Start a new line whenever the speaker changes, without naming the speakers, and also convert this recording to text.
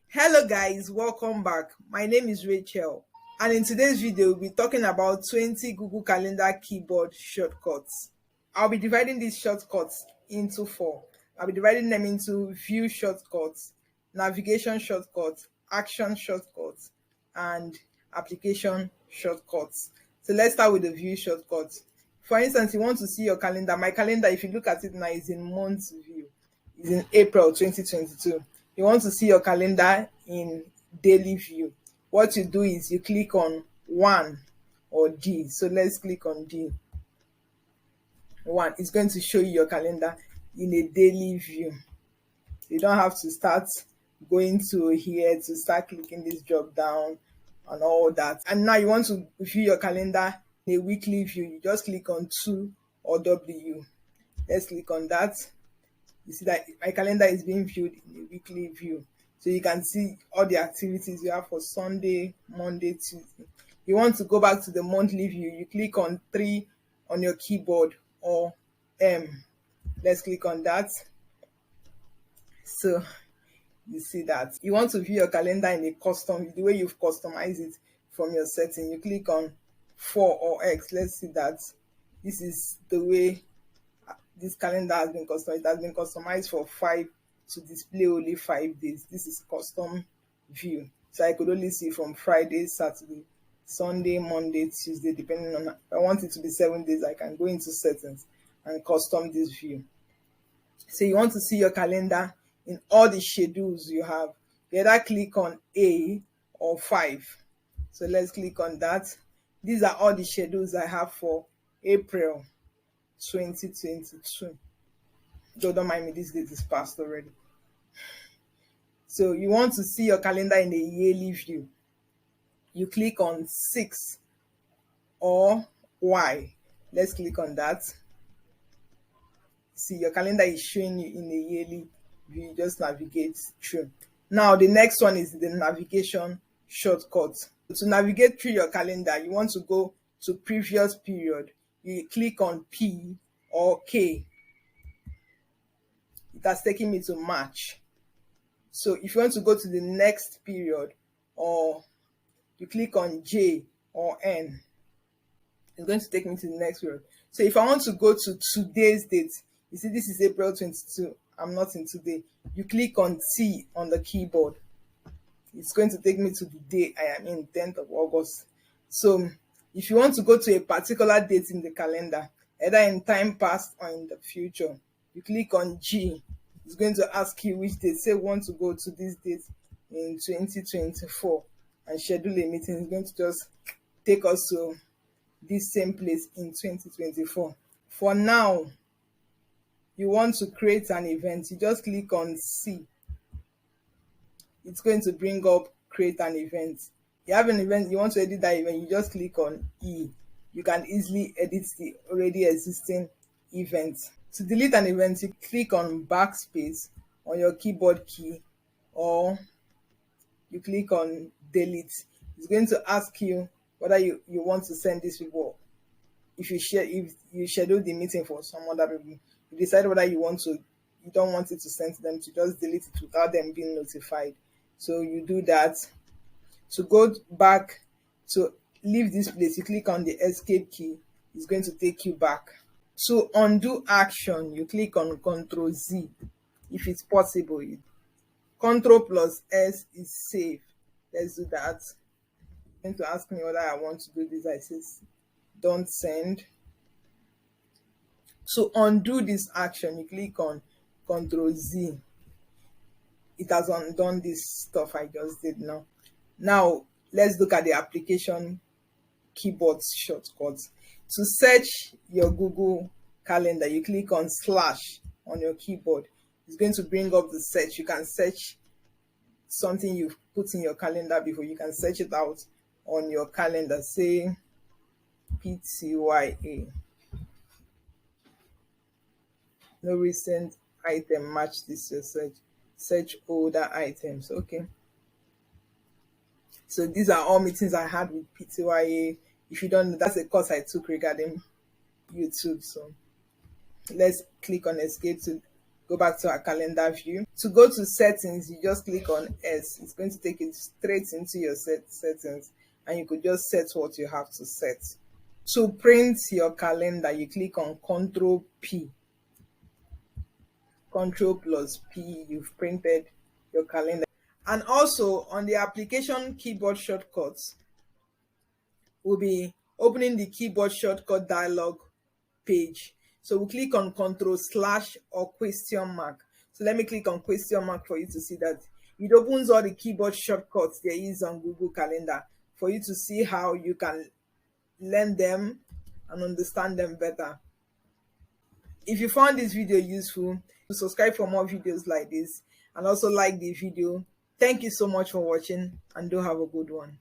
Hello guys, welcome back. My name is Rachel, and in today's video we'll be talking about 20 Google Calendar keyboard shortcuts. I'll be dividing these shortcuts into four. I'll be dividing them into view shortcuts, navigation shortcuts, action shortcuts, and application shortcuts. So let's start with the view shortcuts. For instance, you want to see your calendar. My calendar, if you look at it now, is in month view. Is in April 2022. You want to see your calendar in daily view. What you do is you click on 1 or D. So let's click on D. 1, it's going to show you your calendar in a daily view. You don't have to start going to here to start clicking this drop down and all that. And now you want to view your calendar in a weekly view. You just click on 2 or W. Let's click on that. You see that my calendar is being viewed in a weekly view. So you can see all the activities you have for Sunday, Monday, Tuesday. You want to go back to the monthly view, you click on 3 on your keyboard or M. Let's click on that. So you see that. You want to view your calendar in a custom, the way you've customized it from your setting. You click on 4 or X. Let's see that. This is the way this calendar has been customized. It has been customized for 5 to display only 5 days. This is custom view. So I could only see from Friday, Saturday, Sunday, Monday, Tuesday, depending on if I want it to be 7 days, I can go into settings and custom this view. So you want to see your calendar in all the schedules you have. You either click on A or 5. So let's click on that. These are all the schedules I have for April 2022. Don't mind me, this date is past already. So you want to see your calendar in a yearly view. You click on 6 or Y. Let's click on that. See, your calendar is showing you in a yearly view. You just navigate through. Now the next one is the navigation shortcut. To navigate through your calendar, you want to go to previous period. You click on P or K. It has taken me to March. So if you want to go to the next period, or you click on J or N, it's going to take me to the next period. So if I want to go to today's date, you see this is April 22. I'm not in today. You click on T on the keyboard. It's going to take me to the day I am in, 10th of August. So if you want to go to a particular date in the calendar, either in time past or in the future, you click on G. It's going to ask you which date. Say you want to go to this date in 2024 and schedule a meeting. It's going to just take us to this same place in 2024. For now, you want to create an event, you just click on C. It's going to bring up create an event. You have an event, you want to edit that event, you just click on E. You can easily edit the already existing event. To delete an event, you click on backspace on your keyboard key, or you click on delete. It's going to ask you whether you want to send these people. If you schedule the meeting for some other people, you decide whether you don't want it to send to them, to just delete it without them being notified. So you do that. To go back, to leave this place, you click on the escape key. It's going to take you back. To undo action, you click on Ctrl Z if it's possible. Ctrl plus S is save. Let's do that. It's going to ask me whether I want to do this. I say don't send. To undo this action, you click on Ctrl Z. It has undone this stuff I just did now. Now let's look at the application keyboard shortcuts. To search your Google Calendar, you click on slash on your keyboard. It's going to bring up the search. You can search something you've put in your calendar before. You can search it out on your calendar. Say PTYA. No recent item match this your search. Search older items. Okay. So these are all meetings I had with PTYA. If you don't know, that's a course I took regarding YouTube. So let's click on escape to go back to our calendar view. To go to settings, you just click on S. It's going to take you straight into your settings, and you could just set what you have to set. To print your calendar, you click on Ctrl P. Ctrl plus P, you've printed your calendar. And also on the application keyboard shortcuts, we'll be opening the keyboard shortcut dialog page. So we'll click on Ctrl/ or question mark. So let me click on question mark for you to see that it opens all the keyboard shortcuts there is on Google Calendar for you to see how you can learn them and understand them better. If you found this video useful, subscribe for more videos like this and also like the video. Thank you so much for watching, and do have a good one.